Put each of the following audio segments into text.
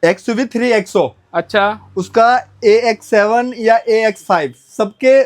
XUV3XO। अच्छा, उसका AX7 या AX5 सबके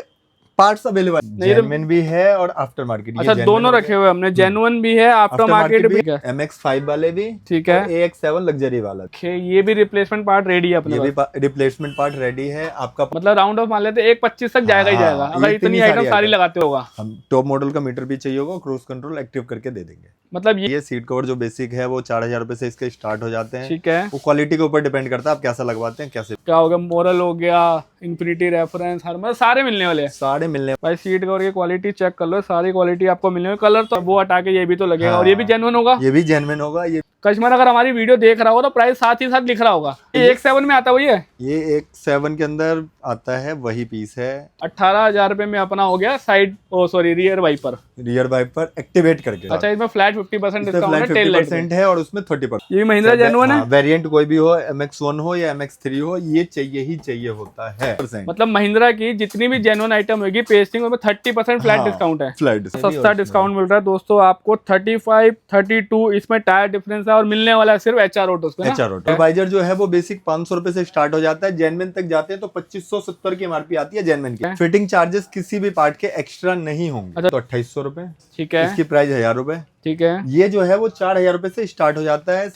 पार्ट्स अवेलेबल, जेन्युइन भी है और आफ्टर मार्केट। अच्छा दोनों रखे हुए हमने, जेन्युइन भी है, आफ्टर मार्केट भी है। MX5 वाले भी, ठीक है, और AX7 लग्जरी वाला। ये भी रिप्लेसमेंट पार्ट रेडी है अपने ये पास। भी रिप्लेसमेंट पार्ट रेडी है आपका। मतलब राउंड ऑफ मान लेते 1.25 तक जाएगा ही जाएगा, अगर इतनी आइटम सारी लगाते होगा। हम टॉप मॉडल का मीटर भी चाहिए होगा, क्रूज कंट्रोल एक्टिव करके दे देंगे। मतलब ये सीट कवर जो बेसिक है वो 4000 रुपए से इसके स्टार्ट हो जाते हैं। ठीक है, वो क्वालिटी के ऊपर डिपेंड करता है आप कैसा लगवाते हैं, कैसे। क्या हो गया, मोरल हो गया, इन्फिनिटी रेफरेंस, हर मतलब सारे मिलने वाले हैं। सारे मिलने भाई सीट कवर की क्वालिटी चेक कर लो, सारी क्वालिटी आपको मिलने वाली। कलर तो वो हटा के ये भी तो लगेगा। हाँ। और ये भी जेन्युइन होगा, ये भी जेन्युइन होगा। ये कस्टमर अगर हमारी वीडियो देख रहा हो तो प्राइस साथ ही साथ लिख रहा होगा। ये AX7 में आता वही है, ये AX7 के अंदर आता है, वही पीस है। 18,000 रुपए में अपना हो गया side rear wiper. Rear wiper activate करके। अच्छा, इसमें फ्लैट 50% डिस्काउंट है, टेल लाइट है और उसमें 30%। ये भी महिंद्रा जेन्युइन है। वेरिएंट कोई भी हो, MX1 हो या MX3 हो, ये चाहिए ही चाहिए होता है। मतलब महिंद्रा की जितनी भी जेन्युइन आइटम होगी पेस्टिंग में 30% फ्लैट डिस्काउंट है। सस्ता डिस्काउंट मिल रहा है दोस्तों आपको। 35, 32 इसमें टायर डिफरेंस है और मिलने वाला है सिर्फ HR ऑटो। वाइजर जो है वो बेसिक 500 रुपए से स्टार्ट हो जाता है, जेन्युइन तक जाते हैं तो 2570 की MRP आती है जेन्युइन की। फिटिंग चार्जेस किसी भी पार्ट के एक्स्ट्रा नहीं होंगे। तो 2800 रुपए। ठीक है, इसकी प्राइस 1000 रुपए। ठीक है, ये जो है वो 4000 रुपए से स्टार्ट हो जाता है।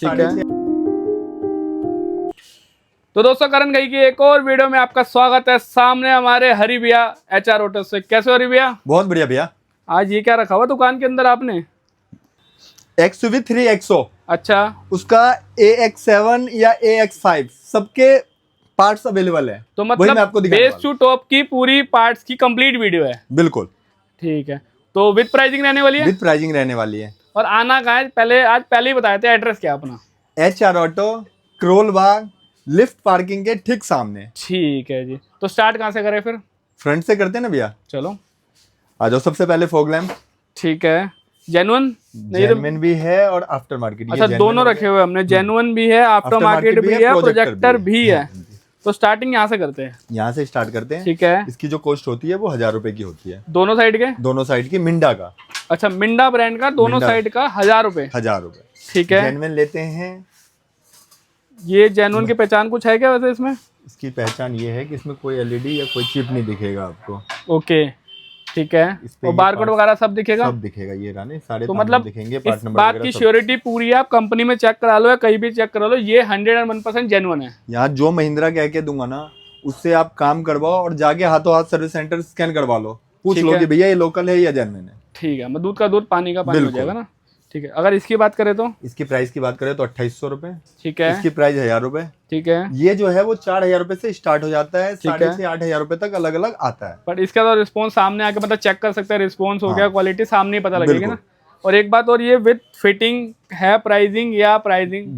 तो दोस्तों करण गई की एक और वीडियो में आपका स्वागत है। सामने हमारे हरी भैया HR ऑटो से। कैसे हो हरी भैया? बहुत बढ़िया भैया। आज ये क्या रखा हुआ दुकान के अंदर आपने? XUV3XO। अच्छा, उसका AX7 या AX5 सबके पार्ट्स अवेलेबल है। तो मतलब आपको बेस टू टॉप की पूरी पार्ट्स की कंप्लीट वीडियो है। बिल्कुल ठीक है, तो विद प्राइसिंग रहने वाली है। विद प्राइसिंग रहने वाली है। और आना कहाँ है? पहले ही बताए थे, एड्रेस क्या अपना? HR ऑटो, क्रोल बाग, लिफ्ट पार्किंग के ठीक सामने। ठीक है जी, तो स्टार्ट कहाँ से करें फिर? फ्रंट से करते हैं ना भैया। चलो आ जाओ। सबसे पहले फॉग लैंप। ठीक है, जेन्युइन भी है और आफ्टर मार्केट। अच्छा दोनों रखे हुए हमने, जेन्युइन भी है, आफ्टर मार्केट भी है, प्रोजेक्टर भी है। तो स्टार्टिंग यहाँ से करते हैं। यहाँ से स्टार्ट करते हैं। ठीक है, इसकी जो कॉस्ट होती है वो 1000 रुपए की होती है। दोनों साइड की मिंडा का। अच्छा, मिंडा ब्रांड का दोनों साइड का 1000 रुपए। 1000 रुपए। ठीक है, जेन्युइन लेते हैं। ये जेन्युइन की पहचान कुछ है क्या वैसे इसमें? इसकी पहचान ये है कि इसमें कोई LED या कोई चिप नहीं दिखेगा आपको। ओके, ठीक है, और बारकोड वगैरह सब दिखेगा? सब दिखेगा। ये राने सारे तो मतलब दिखेंगे। इस बात की श्योरिटी पूरी है, आप कंपनी में चेक करा लो या कहीं भी चेक करा लो, ये 101% जेन्युइन है। यहाँ जो महिंद्रा कह के दूंगा ना, उससे आप काम करवाओ और जाके हाथों हाथ सर्विस सेंटर स्कैन करवा लो, पूछ लो कि भैया ये लोकल है या जेन्युइन है। ठीक है, दूध का दूध, पानी का पानी हो जाएगा ना। ठीक है, अगर इसकी बात करें तो? इसकी प्राइस की बात करें तो 2800 रुपए। ठीक है, इसकी प्राइस 1000 रुपए। ठीक है, ये जो है वो 4000 रुपए से स्टार्ट हो जाता है, 6,500-8,000 रुपए तक अलग अलग आता है। पर इसका तो रिस्पॉन्स सामने आके मतलब चेक कर सकते हैं, रिस्पॉन्स हो गया, क्वालिटी सामने ही पता लगेगी ना। और एक बात और, ये विद फिटिंग है प्राइसिंग या प्राइसिंग?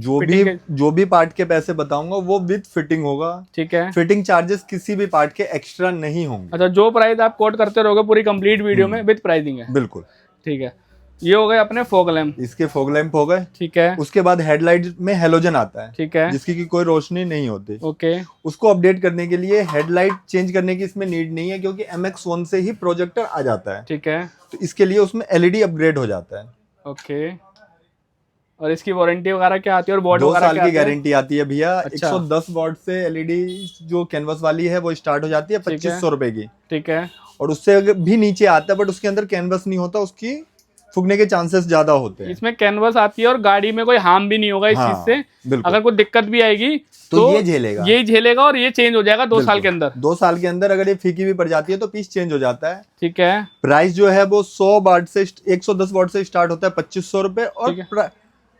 जो भी पार्ट के पैसे बताऊंगा वो विद फिटिंग होगा। ठीक है, फिटिंग चार्जेस किसी भी पार्ट के एक्स्ट्रा नहीं होंगे। अच्छा, जो प्राइस आप कोट करते रहोगे पूरी कंप्लीट वीडियो में विद प्राइसिंग है। बिल्कुल। ठीक है, ये हो गए अपने फॉग लैंप। इसके फॉग लैंप हो गए। ठीक है, उसके बाद हेडलाइट में हेलोजन आता है। ठीक है, जिसकी की कोई रोशनी नहीं होती। ओके, उसको अपडेट करने के लिए हेडलाइट चेंज करने की इसमें नीड नहीं है, क्योंकि MX1 से ही प्रोजेक्टर आ जाता है। ठीक है, तो इसके लिए उसमें LED अपग्रेड हो जाता है। ओके, और इसकी वारंटी वगैरह क्या आती है? और बोर्ड 2 साल की गारंटी आती है भैया। 110 वॉट से LED जो कैनवस वाली है वो स्टार्ट हो जाती है 2500 रुपए की। ठीक है, और उससे भी नीचे आता है, बट उसके अंदर कैनवस नहीं होता, उसकी फूकने के चांसेस ज्यादा होते हैं। इसमें कैनवस आती है और गाड़ी में कोई हार्म भी नहीं होगा इस चीज से। अगर कोई दिक्कत भी आएगी तो ये झेलेगा और ये चेंज हो जाएगा 2 साल के अंदर। 2 साल के अंदर अगर ये फीकी भी पड़ जाती है तो पीस चेंज हो जाता है। ठीक है, प्राइस जो है वो 100 वाट से 110 वाट से स्टार्ट होता है 2500 रुपए, और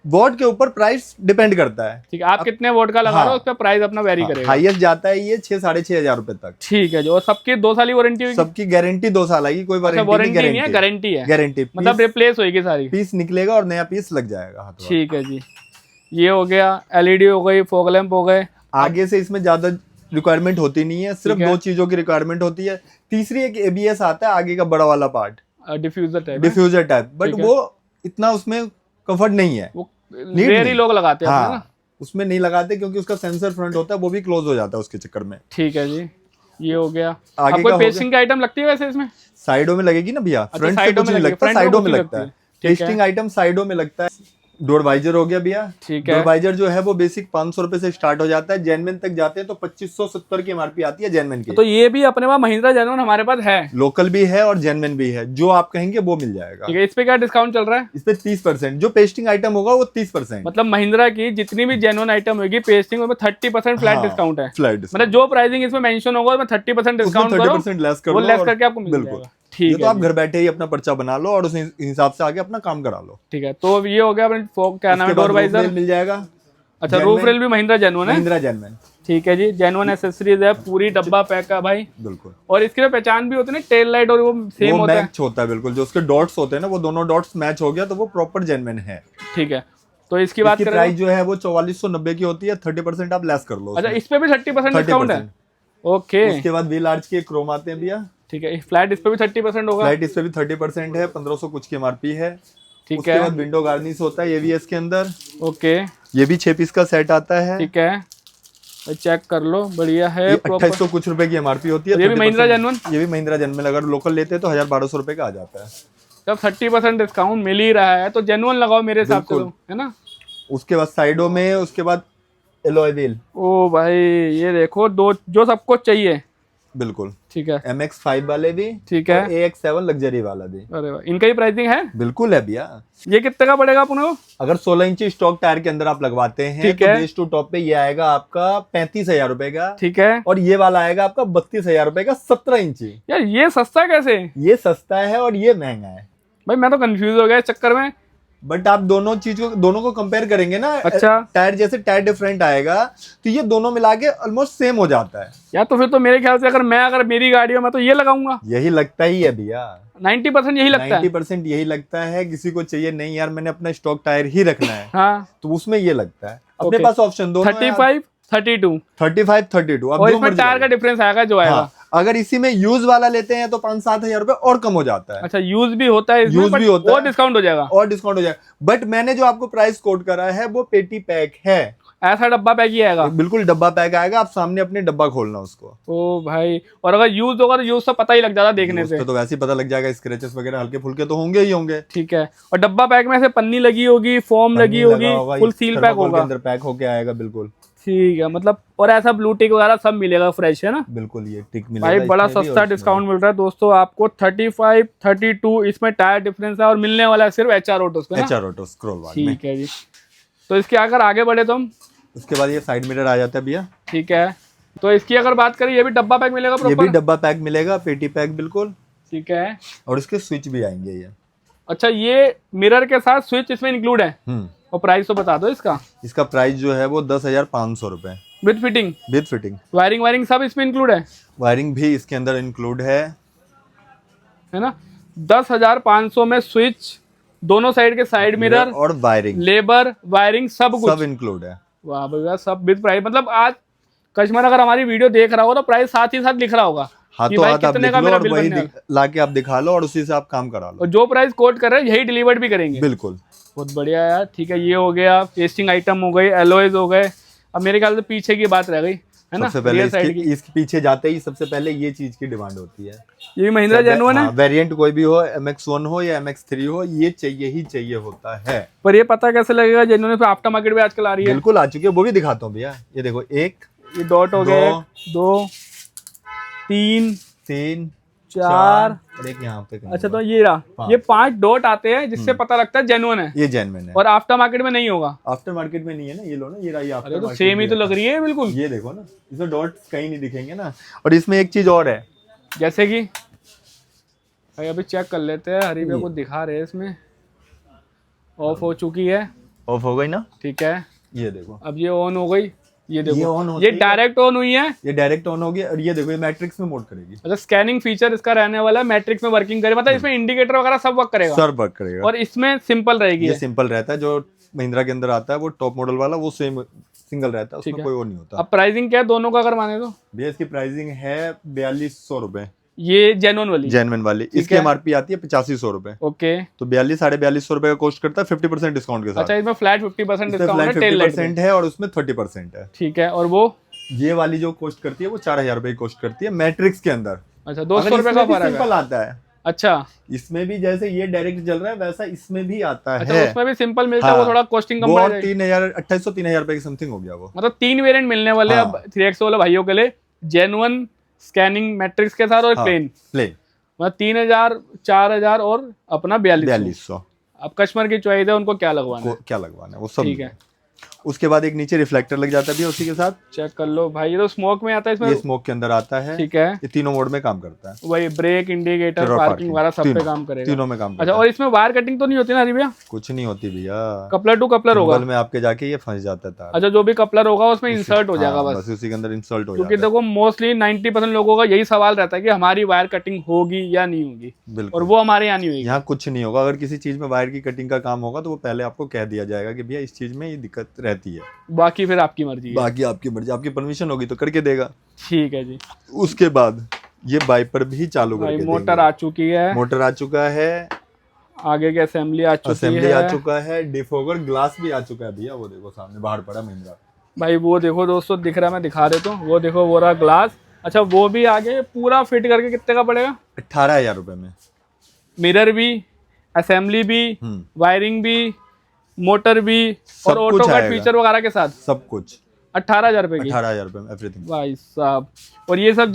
वॉट के ऊपर प्राइस डिपेंड करता है। ठीक है, आप कितने वोट का लगा रहे हो उस पर प्राइस अपना वेरी करेगा। हाईएस्ट जाता है ये 6-6,500 रुपए तक। ठीक है, जो सबकी 2 साल की वारंटी, सबकी गारंटी 2 साल आएगी। कोई वारंटी नहीं है, गारंटी है। गारंटी मतलब रिप्लेस होगी सारी, पीस निकलेगा और नया पीस लग जाएगा। ठीक है जी, ये हो गया, LED हो गई, फॉग लैंप हो गए। आगे से इसमें ज्यादा रिक्वायरमेंट होती नहीं है, सिर्फ 2 चीजों की रिक्वायरमेंट होती है। तीसरी एक ABS आता है आगे का बड़ा वाला पार्ट, डिफ्यूजर टाइप, बट वो इतना उसमें कंफर्ट नहीं है, वेरी लोग लगाते हैं। हाँ, उसमें नहीं लगाते क्योंकि उसका सेंसर फ्रंट होता है, वो भी क्लोज हो जाता है उसके चक्कर में। ठीक है जी, ये हो गया। आगे कोई पेस्टिंग की आइटम लगती है वैसे इसमें? साइडों में लगेगी ना भैया, फ्रंट से कुछ नहीं लगता, साइडों में लगता है। पेस्टिंग आइटम साइडों में लगता है। डोर वाइजर हो गया भैया। ठीक है। डोर वाइजर जो है वो बेसिक 500 रुपए से स्टार्ट हो जाता है, जेनविन तक जाते हैं तो 2570 की एमआरपी आती है जेनविन की। तो ये भी अपने पास महिंद्रा जेन्युइन हमारे पास है, लोकल भी है और जेनविन भी है, जो आप कहेंगे वो मिल जाएगा। ठीक है। इस पे क्या डिस्काउंट चल रहा है? इस पे 30%, जो पेस्टिंग आइटम होगा वो 30%। मतलब महिंद्रा की जितनी भी जेन्युइन आइटम होगी पेस्टिंग में 30% फ्लैट हाँ, डिस्काउंट है। फ्लैट मतलब जो प्राइसिंग इसमें मेंशन होगा उसमें 30% डिस्काउंट करो, 30% लेस कर वो लो लेस और- करके आपको मिल बिल्कुल। जाएगा। ठीक ये तो है आप घर बैठे ही अपना पर्चा बना लो और उस हिसाब से आगे अपना काम करा लो। ठीक है। तो अब ये हो गया अपने क्या नाम है, उसके बाद डोर roof rail वाइजर। मिल जाएगा। अच्छा, Genuine- रूफ रेल भी महिंद्रा जेन्युइन है। महिंद्रा जेनविन, ठीक है जी, जेन्युइन एसेसरीज है, पूरी डब्बा पैक का भाई। बिल्कुल। और इसकी तो पहचान भी होती है ना, टेल लाइट और वो सेम वो होता है। मैच होता है बिल्कुल, जो उसके डॉट्स होते हैं ना वो दोनों डॉट्स मैच हो गया तो वो प्रॉपर जेनविन है। ठीक है। तो इसकी बात इसकी करें प्राइस जो है वो 4490 की होती है, 30% आप लेस कर लो अच्छा, उसमें। इस पे भी 30% डिस्काउंट है। 30%। ओके उसके बाद व्हील आर्च के क्रोम आते हैं भैया। ठीक है। फ्लैट इस पे भी 30% होगा। फ्लाइट इस पे भी 30% है, 1500 कुछ की एमआरपी है। ठीक उसके है। बाद विंडो गार्निश होता है एवीएस के अंदर, ओके ये भी 6 पीस का सेट आता है। ठीक है, चेक कर लो, बढ़िया है। ये प्रॉपर 2800 कुछ रुपए की एमआरपी होती है। ये भी 30% महिंद्रा जेन्युइन? ये भी महिंद्रा जेन्युइन, अगर लोकल लेते हैं तो 1200 रुपए का आ जाता है। जब 30% डिस्काउंट मिल ही रहा है तो जेन्युइन लगाओ मेरे हिसाब से, तो है ना। उसके बाद साइडों में, उसके बाद एलॉय व्हील, ओ भाई ये देखो, दो जो सबको चाहिए। बिल्कुल। ठीक है MX5 वाले भी, ठीक है। और AX7 लग्जरी वाला भी, अरे वाह, इनका ही प्राइसिंग है? बिल्कुल है भैया। ये कितने का पड़ेगा अपने को? अगर 16 इंची स्टॉक टायर के अंदर आप लगवाते हैं ठीक तो है। बेस टू टॉप पे ये आएगा आपका 35,000 रुपए का। ठीक है। और ये वाला आएगा आपका 32,000 रुपए का 17 इंची। यार ये सस्ता कैसे? ये सस्ता है और ये महंगा है। भाई मैं तो कंफ्यूज हो गया इस चक्कर में। बट आप दोनों को कंपेयर करेंगे ना, अच्छा। टायर जैसे टायर डिफरेंट आएगा तो ये दोनों मिला के ऑलमोस्ट सेम हो जाता है। यार तो फिर तो मेरे ख्याल से अगर मेरी गाड़ी हो मैं तो ये लगाऊंगा। यही लगता ही है भैया, 90% यही लगता है। 90% यही लगता है। किसी को चाहिए नहीं यार मैंने अपना स्टॉक टायर ही रखना है, हाँ तो उसमें ये लगता है। अपने Okay. पास ऑप्शन दोनों है। 35 32 35 32 अब और जो इसमें मर्जी टायर का लगाओ। डिफरेंस आएगा जो आएगा। हाँ, अगर इसी में यूज वाला लेते हैं तो 5-7 हजार रुपए और कम हो जाता है। अच्छा, यूज भी होता है इसमें, यूज भी but होता और है। डिस्काउंट हो जाएगा। और डिस्काउंट हो जाएगा। बट मैंने जो आपको प्राइस कोट करा है वो पेटी पैक है, ऐसा डब्बा पैक ही आएगा। बिल्कुल डब्बा पैक आएगा। आप सामने अपने डब्बा खोलना उसको, ओ भाई, और अगर यूज होगा तो यूज से पता ही लग जाता देखने से। तो वैसे ही पता लग जाएगा। स्क्रैचेस वगैरह हल्के फुल्के तो होंगे ही होंगे। ठीक है। और डब्बा पैक में ऐसे पन्नी लगी होगी, फोम लगी होगी, फुल सील पैक थर्माकोल के होगा। अंदर पैक होके आएगा, बिल्कुल। ठीक है, मतलब और ऐसा ब्लू टिक वगैरह सब मिलेगा, फ्रेश है ना बिल्कुल ये टिक मिलेगा भाई। बड़ा इसमें भी सस्ता और इसमें डिस्काउंट मिल रहा है दोस्तों आपको। 35 32 इसमें टायर डिफरेंस है और मिलने वाला है सिर्फ HR ऑटोस पे भी। ना। HR ऑटो स्क्रॉल बार में। ठीक है जी। तो इसके अगर आगे बढ़े तो हम, उसके बाद ये साइड मिरर आ जाता है भैया। ठीक है। तो इसकी अगर बात करें, ये भी डब्बा पैक मिलेगा ये भी प्रॉपर? डब्बा पैक मिलेगा, पेटी पैक बिल्कुल। ठीक है। और इसके स्विच भी आएंगे ये। अच्छा, ये मिरर के साथ स्विच इसमें इंक्लूड है? और प्राइस तो बता दो इसका। इसका प्राइस जो है वो 10,500 रुपए with fitting? With fitting. Wiring सब इसमें इंक्लूड है? वायरिंग भी इसके अंदर इंक्लूड है ना। 10,500 में स्विच, दोनों साइड के साइड मिरर और वायरिंग, लेबर, वायरिंग सब कुछ सब इंक्लूड है। वाह भैया, सब विद प्राइस। मतलब आज कस्टमर अगर हमारी वीडियो देख रहा हो तो प्राइस साथ ही साथ लिख रहा होगा कि हाथों भाई हाथ आप कितने लिख का लो मेरा और बिल वही बनने वाला है। लाके आप दिखा लो और उसी से आप काम करा लो। और जो प्राइस कोट कर रहे हैं यही डिलीवर्ड भी करेंगे। बिल्कुल। बहुत बढ़िया यार। ठीक है, ये हो गया, पेस्टिंग आइटम हो गई, एलॉयज हो गए। अब मेरे ख्याल से पीछे की बात रह गई, है ना। सबसे पहले rear side की। इसके पीछे जाते ही सबसे पहले ये चीज की डिमांड होती है। ये भी महिंद्रा जेन्युइन है? वेरिएंट कोई भी हो, MX1 हो या MX3 हो, ये चाहिए ही चाहिए होता है। पर ये पता कैसे लगेगा जेन्युइन पे? आफ्टर मार्केट भी आजकल आ रही है। बिल्कुल आ चुकी है, वो भी दिखाता हूँ भैया। ये देखो, एक, ये डॉट हो गए, 2 3 3 4 और एक यहाँ पे कहीं अच्छा, तो होगा। ये रहा, ये 5 डॉट आते हैं जिससे पता लगता है जेन्युइन है। ये जेन्युइन है। और आफ्टर मार्केट में नहीं होगा? आफ्टर मार्केट में नहीं है ना, ये लो ना, ये रहा, ये अरे आफ्टर तो मार्केट सेम ही तो में लग रही है बिल्कुल। ये देखो ना, इसमें डॉट्स कहीं नहीं दिखेंगे ना। और इसमें एक चीज और है, जैसे कि भाई अभी चेक कर लेते हैं। हरी भैया को दिखा रहे हैं, इसमें ऑफ हो चुकी है। ऑफ हो गई ना, ठीक है। ये देखो, अब ये ऑन हो गई। ये देखो, ये on होती ये है। डायरेक्ट ऑन हुई है। ये डायरेक्ट ऑन हो गया। और ये देखो, ये मैट्रिक्स में मोड करेगी। अच्छा, स्कैनिंग फीचर इसका रहने वाला है, मैट्रिक्स में वर्किंग करे, मतलब इसमें इंडिकेटर वगैरह सब वर्क करेगा। सर वर्क करेगा। और इसमें सिंपल रहेगी। ये सिंपल रहता है, जो महिंद्रा के अंदर आता है वो टॉप मॉडल वाला, वो सेम सिंगल रहता है, ठीक उसमें है। कोई और नहीं होता। अब प्राइसिंग क्या है दोनों का अगर माने तो? भैया इसकी प्राइसिंग है 4200 रुपए, ये जेन्युइन वाली? जेन्युइन वाली। इसकी है। एमआरपी आती है 8500 रुपए। ओके। तो 4200-4250 रुपए का कॉस्ट करता है 50% डिस्काउंट के साथ। अच्छा, इसमें फ्लैट 50% डिस्काउंट है, फ्लैट टेल लाइट 50% है और उसमें 30% है। ठीक है। और वो ये वाली जो कॉस्ट करती है वो 4000 रुपए की कॉस्ट करती है मैट्रिक्स के अंदर। अच्छा, 200 रुपए का फर्क है। सिंपल आता है अच्छा इसमें भी जैसे ये डायरेक्ट चल रहा है वैसा इसमें भी आता अच्छा, है। उसमें भी सिंपल मिलता है, वो हाँ, थोड़ा कॉस्टिंग कम वो पड़ और जाएगी। 3,000 रुपए की समथिंग हो गया वो। मतलब 3 वेरिएंट मिलने वाले हैं हाँ। अब 3X वाले भाइयों के लिए, जेन्युइन स्कैनिंग मैट्रिक्स के साथ और हाँ, प्लेन। प्लेन मतलब 3,000, 4,000 और अपना 4200। 4200 अब कस्टमर की चॉइस है उनको क्या लगवाना है। क्या लगवाना है वो सब ठीक मिल है, जाएगा। उसके बाद एक नीचे रिफ्लेक्टर लग जाता है भी उसी के साथ। चेक कर लो भाई, ये तो स्मोक में आता है इसमें। ये स्मोक के अंदर आता है। ठीक है, ये तीनों मोड में काम करता है। वही brake, indicator, Terror parking parking, वगैरह सब पे तीनों काम करेगा। तीनों में काम अच्छा, करता और इसमें वायर कटिंग तो नहीं होती ना हरी भैया? है। कुछ नहीं होती भैया, कपलर टू कपलर होगा। सिंबल में आपके जाके ये फंस जाता है तार। अच्छा, जो भी कपलर होगा उसमें इंसर्ट हो जाएगा हाँ, बस। उसी के अंदर इंसर्ट हो क्योंकि जाता है। देखो मोस्टली 90% लोगों का यही सवाल रहता है कि हमारी वायर कटिंग होगी या नहीं होगी, और बिल्कुल, वो हमारे यहाँ नहीं होगी। यहाँ कुछ नहीं होगा। अगर किसी चीज में वायर की कटिंग का काम होगा तो वो पहले आपको कह दिया जाएगा कि भैया इस चीज में ये दिक्कत रहती है। बाकी फिर आपकी मर्जी है। बाकी आपकी मर्जी, आपकी परमिशन होगी तो करके देगा। ठीक है जी। उसके बाद ये वाइपर भी चालू भाई करके मोटर देंगे। आ चुकी है, मोटर आ चुका है, आगे की असेंबली आ चुकी असेंबली है। आ चुका है, डिफोगर ग्लास भी आ चुका है भैया। वो देखो सामने बाहर पड़ा महिंद्रा। भाई वो देखो दोस्तों, दिख रहा है, मैं दिखा देता हूँ, वो देखो वो रहा ग्लास। अच्छा, वो भी आगे पूरा फिट करके कितने का पड़ेगा? 18,000 रुपए में। मिरर भी, असेंबली भी, वायरिंग भी, मोटर भी, और सब ऑटो कुछ कट आएगा। फीचर वगैरह के साथ सब कुछ 18,000 रुपए की। 18,000 रुपए में एवरीथिंग। भाई साहब, और ये सब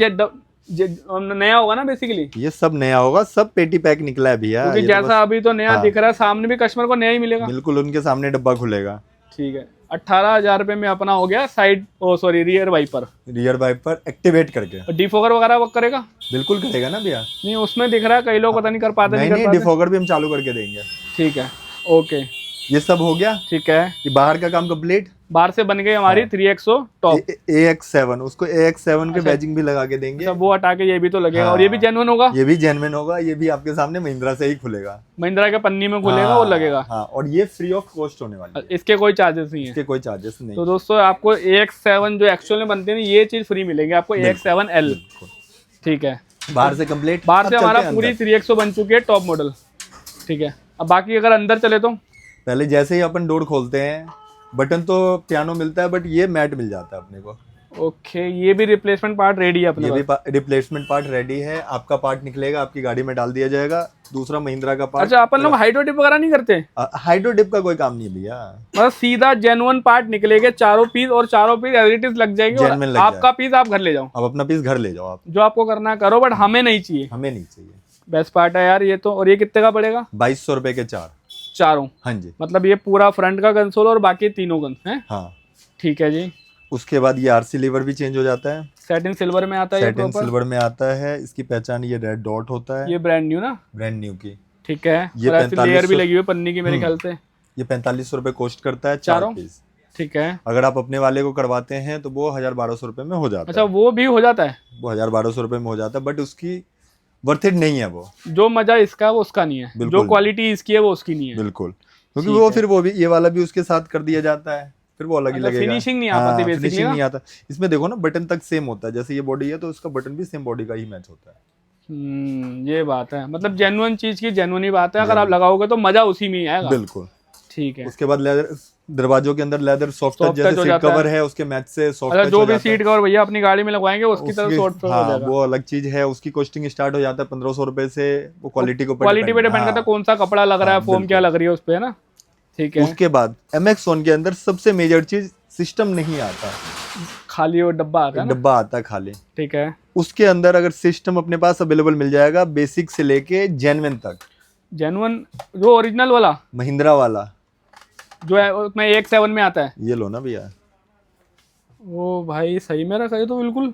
नया होगा ना बेसिकली? ये सब नया होगा, सब पेटी पैक निकला है भैया। क्योंकि ये तो जैसा अभी तो नया हाँ। दिख रहा है, सामने भी कस्टमर को नया ही मिलेगा। बिल्कुल उनके सामने डब्बा खुलेगा। ठीक है, 18,000 रुपए में अपना हो गया side, oh sorry, rear wiper. Rear wiper activate करके। और डिफोगर वगैरह वर्क करेगा? बिल्कुल करेगा ना भैया। नहीं, उसमें दिख रहा है कई लोग पता नहीं कर पाते, नहीं नहीं कर नहीं, पाते। डिफोगर भी हम चालू करके देंगे। ठीक है, ओके, ये सब हो गया। ठीक है। ये बाहर का काम कंप्लीट। बाहर से बन गई हमारी 3XO टॉप। AX7, उसको AX7 के अच्छा। बैजिंग भी लगा के देंगे। अच्छा, वो हटा के ये भी तो लगेगा। हाँ। और ये भी जेन्युइन होगा? ये भी जेन्युइन होगा। ये भी आपके सामने महिंद्रा से ही खुलेगा। महिंद्रा के पन्नी में खुलेगा और लगेगा। हाँ, और ये फ्री ऑफ कॉस्ट होने वाली है। इसके कोई चार्जेस नहीं है? इसके कोई चार्जेस नहीं। तो दोस्तों आपको AX7 जो एक्चुअल में बनते हैं ये चीज फ्री मिलेगी आपको, AX7L। ठीक है, बाहर से कंप्लीट। बाहर से हमारा पूरी 3XO बन चुकी है टॉप मॉडल। ठीक है, अब बाकी अगर अंदर चले तो पहले जैसे ही अपन डोर खोलते हैं, बटन तो पियानो मिलता है बट ये मैट मिल जाता है अपने को। ओके, ये भी रिप्लेसमेंट पार्ट रेडी है अपने ये पास? भी रिप्लेसमेंट पार्ट रेडी है। आपका पार्ट निकलेगा, आपकी गाड़ी में डाल दिया जाएगा। दूसरा महिंद्रा का पार्ट। अच्छा, अपन लोग हाइड्रो डिप वगैरह नहीं करते? हाइड्रो डिप का कोई काम नहीं है भैया। मतलब सीधा जेन्युइन पार्ट निकलेगा चारों पीस, और चारों पीस एज इट इज लग जाएंगे, और Genuine लग आपका पीस आप घर ले जाओ। अब अपना पीस घर ले जाओ आप। जो आपको करना है करो, बट हमें नहीं चाहिए। हमें नहीं चाहिए। बेस्ट पार्ट है यार ये तो। और ये कितने का पड़ेगा? 2200 रुपए के 4। चारों? हाँ जी। मतलब ये पूरा फ्रंट का कंसोल और बाकी तीनों गन है? हाँ। ठीक है जी। उसके बाद ये RC लीवर भी चेंज हो जाता है। सैटिन सिल्वर में आता है ये सैटिन proper? सिल्वर में आता है। इसकी पहचान ये रेड डॉट होता है। ये ब्रांड न्यू ना? ब्रांड न्यू की। ठीक है, ये और ऐसे 4500 लेयर भी लगी हुई है पन्नी की मेरे ख्याल से। ये 4500 रुपए कॉस्ट करता है चारों? 4 पीस। ठीक है। अगर आप अपने वाले को करवाते हैं तो वो 1200 रुपए में हो जाता अच्छा, है। वो भी हो जाता है? वो 1200 रुपए में हो जाता है, बट उसकी वर्थ इट नहीं है वो। जो मजा इसका है वो उसका नहीं है, बिल्कुल। जो क्वालिटी इसकी है वो उसकी नहीं है। बिल्कुल, क्योंकि ठीक वो है। फिर वो भी ये वाला भी उसके साथ कर दिया जाता है, फिर वो अलग ही अच्छा, लगेगा। finishing नहीं आ पाती basically फिनिशिंग ना? नहीं आता। इसमें देखो ना, बटन तक सेम होता है। जैसे ये बॉडी है तो उसका बटन भी सेम बॉडी का ही मैच होता है। ये बात है। मतलब जेन्युइन चीज की जेन्युइन ही बात है, अगर आप लगाओगे तो मजा उसी में ही आएगा। बिल्कुल। ठीक है। उसके बाद लेदर, दरवाजों के अंदर leather soft touch, Soft touch जैसे हो सीट जाता कवर है उसके मैच से सॉफ्ट अच्छा, टच जो हो भी जाता है। सीट कवर भैया अपनी गाड़ी में लगवाएंगे उसकी तरफ उसकी- सॉफ्ट हो हाँ, जाएगा। वो अलग चीज है। उसकी कॉस्टिंग स्टार्ट हो जाता है 1500 रुपए से। वो क्वालिटी को क्वालिटी पे डिपेंड करता है कौन सा कपड़ा लग रहा है, हाँ, फोम क्या लग रही है उस पे, है ना? ठीक है। उसके बाद MX1 के अंदर सबसे मेजर चीज सिस्टम नहीं आता, खाली वो डब्बा आता है ना? डब्बा आता है खाली। ठीक है। उसके अंदर अगर सिस्टम अपने पास अवेलेबल मिल जाएगा, बेसिक से लेके जेन्युइन तक। जेन्युइन जो ओरिजिनल वाला महिंद्रा वाला जो है उसमें AX7 में आता है। ये लो ना भैया। ओ भाई सही में रखा है तो बिल्कुल।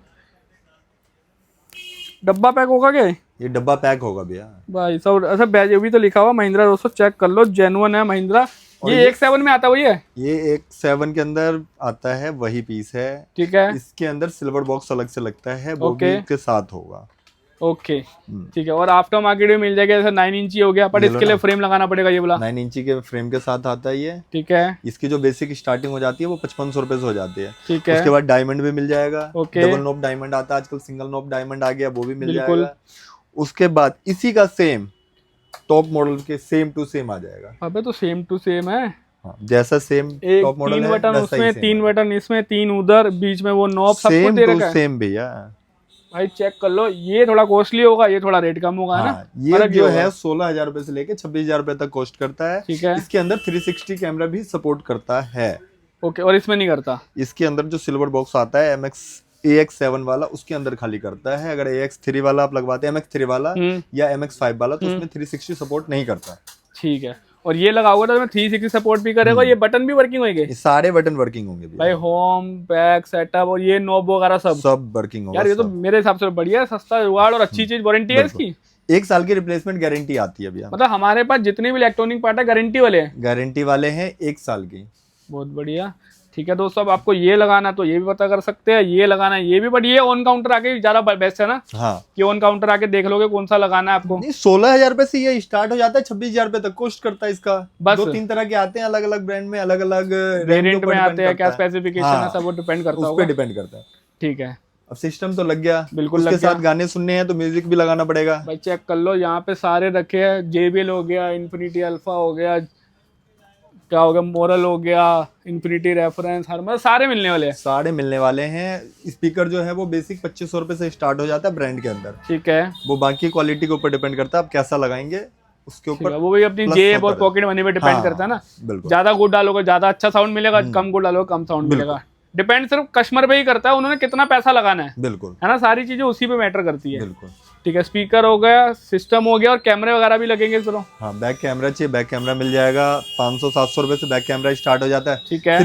डब्बा पैक होगा क्या ये? ये डब्बा पैक होगा भैया। भाई सब अच्छा, बैज भी तो लिखा हुआ महिंद्रा, दोस्तों चेक कर लो, जेन्युइन है महिंद्रा। ये AX7 में आता वही है? ये एक 7 के अंदर आता है, वही पीस है। ठीक है। इसके अंदर सिल्वर बॉक्स अलग से लगता है, वो ओके। भी इसके साथ होगा। ओके, ठीक है। और आफ्टर मार्केट भी मिल जाएगा, जैसे 9 इंची हो गया, बट ये लो इसके लिए ना। फ्रेम लगाना पड़ेगा ये वाला। 9 इंची के फ्रेम के साथ आता है ये। ठीक है। इसकी जो बेसिक स्टार्टिंग हो जाती है वो 5500 रुपए से हो जाती है। ठीक है। उसके बाद डायमंड भी मिल जाएगा। ओके। डबल नॉब डायमंड आता है आजकल, सिंगल नॉब डायमंड आ गया, वो भी मिल बिल्कुल। जाएगा। उसके बाद इसी का सेम टॉप मॉडल के सेम टू सेम आ जाएगा। अबे तो सेम टू सेम है। हाँ, जैसा सेम एक टॉप मॉडल 3 है बटन वैसा उसमें, ही 3 बटन इसमें, 3 उधर, बीच में वो नॉब सब कुछ सेम दे टू रखा है। सेम भैया। भाई चेक कर लो, ये थोड़ा कॉस्टली होगा, ये थोड़ा रेट कम होगा, है ना? ये फर्क जो होगा। है 16,000 रुपए से लेके 26,000 रुपए तक कॉस्ट करता है। ठीक है। इसके अंदर 360 कैमरा भी सपोर्ट करता है। ओके, और इसमें नहीं करता? इसके अंदर जो सिल्वर बॉक्स आता है AX7 वाला, उसके अंदर खाली करता है। अगर AX3 वाला आप लगवाते हैं, MX3 वाला या MX5 वाला, तो उसमें 360 सपोर्ट नहीं करता। ठीक है। और ये लगाओगे तो 360 सपोर्ट भी करेगा, ये बटन भी वर्किंग होंगे? ये सारे बटन वर्किंग होंगे भैया। भाई होम, बैक, सेटअप और ये नॉब वगैरह सब वर्किंग होगा। यार ये तो मेरे हिसाब से बढ़िया है, सस्ता जुगाड़ और अच्छी चीज। वारंटी है इसकी? 1 साल की रिप्लेसमेंट गारंटी आती है भैया। मतलब हमारे पास जितने भी इलेक्ट्रॉनिक पार्ट है गारंटी वाले हैं? गारंटी वाले हैं 1 साल की। बहुत बढ़िया। ठीक है दोस्तों, अब आपको ये लगाना तो ये भी पता कर सकते हैं, ये लगाना है ये भी, बट ये ऑन काउंटर आके ज्यादा बेस्ट है ना? हाँ, कि ऑन काउंटर आके देख लोगे कौन सा लगाना है आपको। नहीं, 16,000 रुपए से ये स्टार्ट हो जाता है, 26,000 रुपए तक कॉस्ट करता है इसका। बस 2-3 तरह के आते हैं, अलग अलग ब्रांड में, अलग अलग वेरिएंट में आते हैं, क्या स्पेसिफिकेशन है सब वो डिपेंड करता उस होगा। पे डिपेंड करता है। ठीक है। अब सिस्टम तो लग गया, बिल्कुल उसके लग गया। साथ गाने सुनने हैं तो म्यूजिक भी लगाना पड़ेगा। भाई चेक कर लो, यहाँ पे सारे रखे हैं, JBL हो गया, इन्फिनिटी अल्फा हो गया, क्या हो गया, मोरल हो गया, इन्फिनिटी रेफरेंस, हर मतलब सारे मिलने वाले हैं। सारे मिलने वाले हैं। स्पीकर जो है वो बेसिक 2500 रुपए से स्टार्ट हो जाता है ब्रांड के अंदर। ठीक है। वो बाकी क्वालिटी के ऊपर डिपेंड करता है, आप कैसा लगाएंगे उसके ठीक ऊपर। है, वो भी अपनी प्लस जेब और होता है। पॉकेट मनी पे डिपेंड करता है ना। बिल्कुल। ज्यादा गुड डालोगे ज्यादा अच्छा साउंड मिलेगा, कम गुड डालोगे कम साउंड बिल्कुल। मिलेगा। डिपेंड सिर्फ कस्टमर पे ही करता है, उन्होंने कितना पैसा लगाना है बिल्कुल ना, सारी चीजें उसी पे मैटर करती है। बिल्कुल। ठीक है, स्पीकर हो गया, सिस्टम हो गया, और कैमरे वगैरह भी लगेंगे इसमें। हाँ, बैक कैमरा चाहिए, बैक कैमरा मिल जाएगा। 500-700 रुपए से बैक कैमरा स्टार्ट हो जाता है। ठीक है।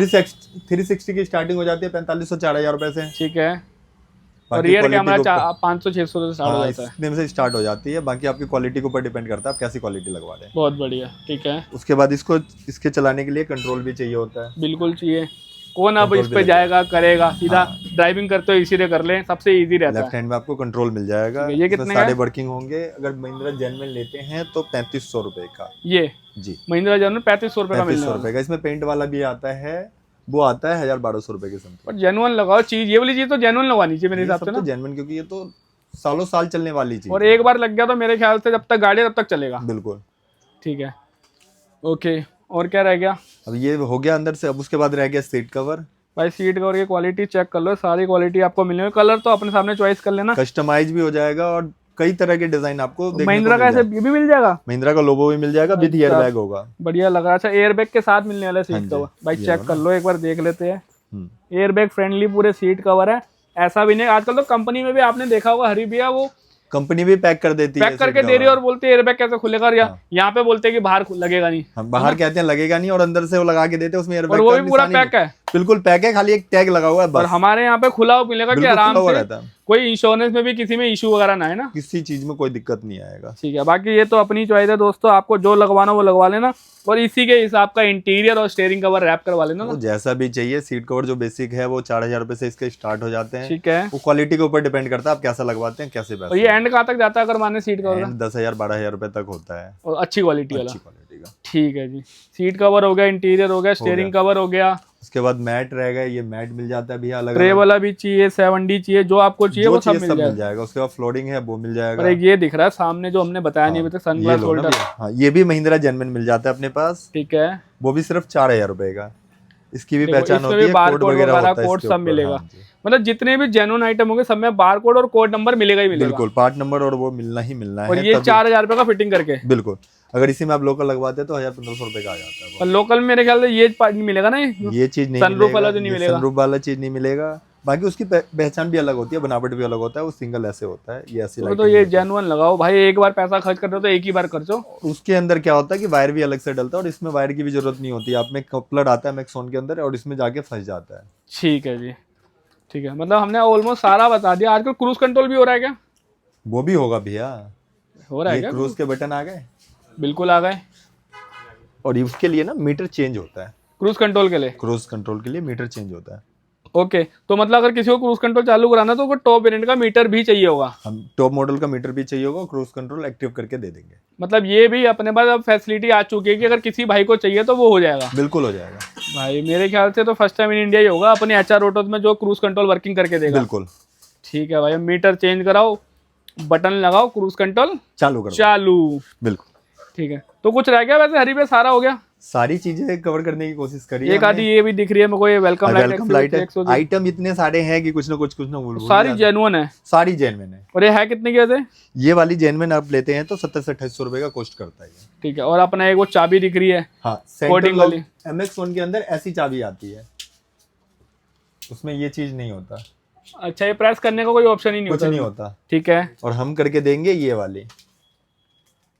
360 की स्टार्टिंग हो जाती है 4500-4000 रुपए से। ठीक है। और बाकी रियर quality कैमरा के ऊपर- 500-600 से स्टार्ट हो हाँ, जाता है। इतने में से स्टार्ट हो जाती है। बाकी आपकी क्वालिटी के ऊपर डिपेंड करता है, आप कैसी क्वालिटी लगवा रहे हैं। बहुत बढ़िया। ठीक है। उसके बाद इसके चलाने के लिए कंट्रोल भी चाहिए होता है। बिल्कुल चाहिए। कौन अब Control इस भी पे लगेगा। जाएगा करेगा, सीधा ड्राइविंग करते हो इसी से कर ले, सबसे इजी रहता लेफ्ट है। हैंड में आपको कंट्रोल मिल जाएगा। ठीक है, ये इसमें कितने का सारे है? वर्किंग होंगे। अगर महिंद्रा जेन्युइन लेते हैं तो 3500 रुपए का। ये जी, महिंद्रा जनरल 3500 रुपए का मिलने 3500 वाला रुपए का। इसमें पेंट वाला भी आता है, वो आता है 1200 रुपए के समथिंग। पर जेन्युइन लगाओ चीज, ये वाली चीज तो जेन्युइन लगवानी चाहिए मेरे ये हिसाब सब से तो ना। जेन्युइन, क्योंकि ये तो सालों साल चलने वाली चीज और है। एक बार लग गया तो मेरे ख्याल से जब तक गाड़ी है तब तक चलेगा। बिल्कुल। ठीक है। ओके, और क्या रह गया? अब ये हो गया अंदर से। अब उसके बाद रह गया सीट कवर। भाई सीट कवर की क्वालिटी चेक कर लो, सारी क्वालिटी आपको मिलेगी। कलर तो अपने सामने चॉइस कर लेना। कस्टमाइज भी हो जाएगा और कई तरह के डिजाइन आपको देखने को महिंद्रा का मिल ऐसे जाएगा। ये भी मिल जाएगा? महिंद्रा का लोगो भी मिल जाएगा, विद ईयर अच्छा। बैग होगा। बढ़िया लग रहा है। अच्छा, एयर बैग के साथ मिलने वाला हाँ सीट जी, कवर। भाई ये चेक वाला। कर लो, एक बार देख लेते हैं। हम्म। एयर बैग फ्रेंडली पूरे सीट कवर है। ऐसा भी नहीं, आजकल तो कंपनी में भी आपने देखा होगा हरी भैया वो कंपनी भी पैक कर देती है पैक करके सीट दे रही है कवर। और बोलते हैं एयर बैग कैसे खुलेगा, और यहाँ पे बोलते हैं कि बाहर लगेगा नहीं। हम बाहर कहते हैं लगेगा नहीं, और अंदर से वो लगा के देते हैं, उसमें और एयरबैग वो का भी पूरा निशान ही पैक है। नहीं। बिल्कुल पैक है, खाली एक टैग लगा हुआ है और बस। हमारे यहाँ पे खुला हुआ मिलेगा कि बिल्कुल आराम खुला हुआ से रहता है। कोई इंश्योरेंस में भी किसी में इशू वगैरह ना है ना। किसी चीज में कोई दिक्कत नहीं आएगा। ठीक है, बाकी ये तो अपनी चॉइस है दोस्तों, आपको जो लगवाना वो लगवा लेना, और इसी के हिसाब का इंटीरियर और स्टीयरिंग कवर रैप करवा लेना वो ना। जैसा भी चाहिए। सीट कवर जो बेसिक है वो 4000 रुपए से इसके स्टार्ट हो जाते हैं। ठीक है। वो क्वालिटी के ऊपर डिपेंड करता है, आप कैसा लगवाते हैं, कैसे और ये एंड कहाँ तक जाता है अगर माने सीट कवर का? 10,000-12,000 रुपए तक होता है। और अच्छी क्वालिटी वाला। अच्छी क्वालिटी का। ठीक है जी। सीट कवर हो गया, इंटीरियर हो गया, स्टीयरिंग कवर हो गया। उसके बाद मैट रह गए। ये मैट मिल जाता है भैया अलग ट्रे अलग। वाला भी चाहिए, 7D चाहिए, जो आपको चाहिए जो वो सब चाहिए मिल सब मिल जाएगा। जाएगा। उसके बाद फ्लोरिंग है वो मिल जाएगा। और एक ये दिख रहा है सामने जो हमने बताया नहीं अभी तक, ये सनग्लास लो ना होल्डर। भैया। हाँ, ये भी महिंद्रा जेन्युइन मिल जाता है अपने पास। ठीक है। वो भी सिर्फ 4000 रुपए का। इसकी भी देखो, पहचान इसमें होती भी है, बार कोड कोड वगैरह वगैरह होता है कोड इसके सब ऊपर। मिलेगा। हाँ जी। मतलब जितने भी जेन्युइन आइटम होंगे सब में बार कोड और कोड नंबर मिलेगा ही मिलेगा। बिल्कुल, पार्ट नंबर और वो मिलना ही मिलना है। और ये तभी- 4000 रुपए का फिटिंग करके। बिल्कुल। अगर इसी में आप लोकल लगवाते हैं तो 1000-1500 रुपए का आ जाता है वो। और लोकल में मेरे ख्याल से ये पार्ट नहीं मिलेगा ना, ये चीज नहीं सनरूफ वाला जो नहीं मिलेगा। मिलेगा। सनरूफ वाला चीज नहीं मिलेगा। बाकी उसकी पहचान भी अलग होती है, बनावट भी अलग होता है। वो सिंगल ऐसे होता है, ये ऐसी तो लाइटिंग ये होती है। जेन्युइन लगाओ भाई, एक बार पैसा खर्च कर रहे हो तो एक ही बार खर्चो। उसके अंदर क्या होता है कि वायर भी अलग से डलता है, और इसमें वायर की भी जरूरत नहीं होती। आप में कपलर आता है मैक्सोन के अंदर, और इसमें जाके फंस जाता है। ठीक है जी। ठीक है, मतलब हमने ऑलमोस्ट सारा बता दिया। आजकल क्रूज कंट्रोल भी हो रहा है क्या? वो भी होगा भैया। हो रहा है ये क्या? क्रूज के बटन आ गए, बिल्कुल आ गए। और उसके लिए ना मीटर चेंज होता है। क्रूज कंट्रोल के लिए? क्रूज कंट्रोल के लिए मीटर चेंज होता है। ओके, तो मतलब अगर किसी को क्रूज कंट्रोल चालू कराना है तो टॉप वेरिएंट का मीटर भी चाहिए होगा। हम टॉप मॉडल का मीटर भी चाहिए होगा, क्रूज कंट्रोल एक्टिव करके दे देंगे। मतलब ये भी अपने पास अब फैसिलिटी आ चुकी है कि अगर किसी भाई को चाहिए तो वो हो जाएगा। बिल्कुल हो जाएगा भाई मेरे ख्याल से तो फर्स्ट टाइम इन इंडिया ही होगा अपने HR ऑटोज में जो क्रूज कंट्रोल वर्किंग करके देगा। बिल्कुल। ठीक है भाई, मीटर चेंज कराओ, बटन लगाओ, क्रूज कंट्रोल चालू करो। चालू। बिल्कुल। ठीक है, तो कुछ रह गया वैसे हरी पे? सारा हो गया। सारी चीजें कवर करने की कोशिश करी एक आधी ये भी दिख रही है मेरे को, ये वेलकम लाइट है। आइटम इतने सारे हैं कि कुछ ना कुछ बोल, सारी जेन्युइन है, सारी जेन्युइन है। और ये है कितने की वैसे? ये वाली जेन्युइन आप लेते हैं तो 70 से 2800 रुपए का कॉस्ट करता है। ठीक है। और अपना एक वो चाबी दिख रही है, हाँ, कोडिंग वाली MX1 के अंदर ऐसी चाबी आती है, उसमें ये चीज नहीं होता। अच्छा, ये प्रेस करने का कोई ऑप्शन ही नहीं कुछ होता? नहीं होता। ठीक है। और हम करके देंगे ये वाली,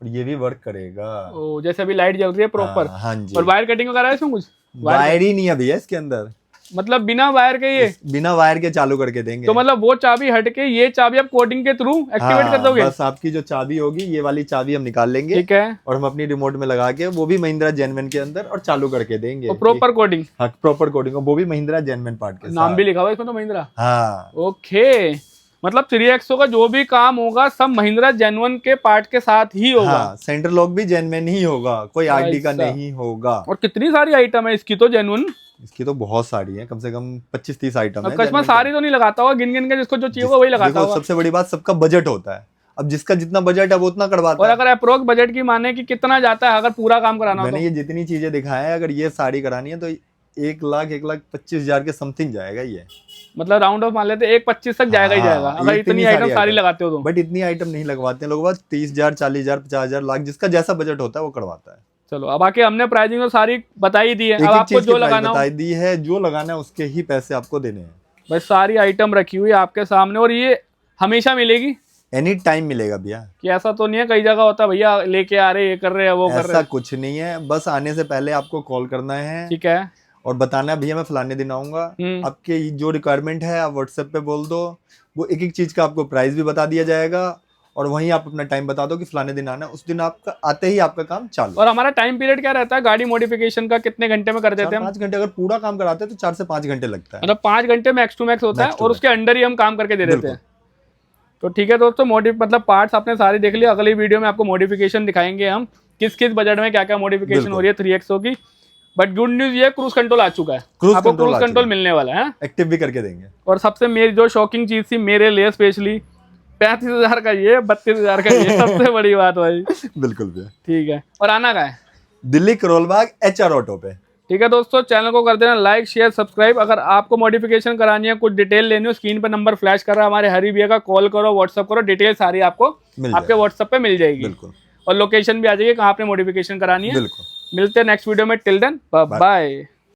और ये भी वर्क करेगा। ओ, जैसे अभी लाइट जल रही है प्रॉपर। हाँ जी। और वायर कटिंग वगैरह है इसमें कुछ? वायर ही नहीं है भैया इसके अंदर, मतलब बिना वायर के ये बिना वायर के चालू करके देंगे। तो मतलब वो चाबी हट के ये चाबी आप कोडिंग के थ्रू एक्टिवेट कर दोगे? बस आपकी जो चाबी होगी ये वाली चाबी हम निकाल लेंगे। ठीक है। और हम अपनी रिमोट में लगा के वो भी महिंद्रा जेन्युइन के अंदर और चालू करके देंगे। Proper coding? हाँ, प्रॉपर कोडिंग, वो भी महिंद्रा जेन्युइन पार्ट के नाम भी लिखा हुआ इसमें तो महिंद्रा। हाँ, ओके, मतलब 3XO का जो भी काम होगा सब महिंद्रा जेन्युइन के पार्ट के साथ ही होगा। हाँ, सेंटर लॉक भी जेन्युइन ही होगा, कोई आरडी का नहीं होगा। और कितनी सारी आइटम है इसकी तो जेन्युइन? इसकी तो बहुत सारी है, कम से कम 25-30 आइटम है। कस्टमर सारी तो नहीं लगाता होगा, गिन गिन के जिसको जो चाहिए वही लगाता होगा। सबसे बड़ी बात, सबका बजट होता है। अब जिसका जितना बजट है वो उतना करवाता और है। अगर अप्रोक्स बजट की माने कि कितना जाता है अगर पूरा काम कराना हो? मैंने ये जितनी चीजें दिखाया है, अगर ये सारी करानी है तो 1,25,000 के समथिंग जाएगा ये। मतलब राउंड ऑफ मान लेते 1,25,000 तक जाएगा ही जाएगा अगर इतनी आइटम सारी लगाते हो तो। बट इतनी आइटम नहीं लगवाते हैं लोग, बस 30,000, 40,000, 50,000, लाख, जिसका जैसा बजट होता है वो करवाता है। चलो, अब आके हमने प्राइसिंग तो सारी बताई दी है, अब आपको जो लगाना बताई दी है, जो लगाना है उसके ही पैसे आपको देने हैं। बस सारी आइटम रखी हुई है आपके सामने, और ये हमेशा मिलेगी? एनी टाइम मिलेगा भैया। कि ऐसा तो नहीं है कई जगह होता भैया लेके आ रहे, ये कर रहे हैं, वो कर रहे हैं? ऐसा कुछ नहीं है, बस आने से पहले आपको कॉल करना है। ठीक है। और बताना है भैया मैं फलाने दिन आऊंगा, आपके जो रिक्वायरमेंट है आप व्हाट्सएप पे बोल दो, वो एक एक चीज का आपको प्राइस भी बता दिया जाएगा, और वहीं आप अपना टाइम बता दो कि फलाने दिन आना है, उस दिन आपका आते ही आपका काम चालू। और हमारा टाइम पीरियड क्या रहता है गाड़ी मॉडिफिकेशन का, कितने घंटे में कर देते हैं? 5 घंटे। अगर पूरा काम कराते हैं तो 4 से 5 घंटे लगता है। मतलब 5 घंटे मैक्स टू मैक्स होता है, और उसके अंडर ही हम काम करके दे देते हैं। तो ठीक है दोस्तों, मतलब पार्ट्स आपने सारे देख लिया। अगली वीडियो में आपको मॉडिफिकेशन दिखाएंगे हम, किस किस बजट में क्या क्या मॉडिफिकेशन हो रही है 3XO की। बट गुड न्यूज ये क्रूज कंट्रोल आ चुका है, आपको क्रूज कंट्रोल मिलने वाला है, एक्टिव भी करके देंगे। और सबसे मेरी जो शॉकिंग चीज थी मेरे लिए स्पेशली, 35,000 का ये, 32,000 का ये, सबसे बड़ी बात भाई। बिल्कुल भैया। ठीक है। और आना कहाँ है? दिल्ली करोल बाग HR ऑटो पे। ठीक है दोस्तों, चैनल को कर देना लाइक शेयर सब्सक्राइब। अगर आपको मॉडिफिकेशन करानी है, कुछ डिटेल लेनी हो, स्क्रीन पर नंबर फ्लैश कर रहा है हमारे हरी भैया का, कॉल करो, व्हाट्सअप करो, डिटेल सारी आपको आपके व्हाट्सएप पे मिल जाएगी। बिल्कुल। और लोकेशन भी आ जाएगी कहाँ आपने मॉडिफिकेशन करानी है। बिल्कुल। मिलते हैं नेक्स्ट वीडियो में, टिल देन बाय बाय।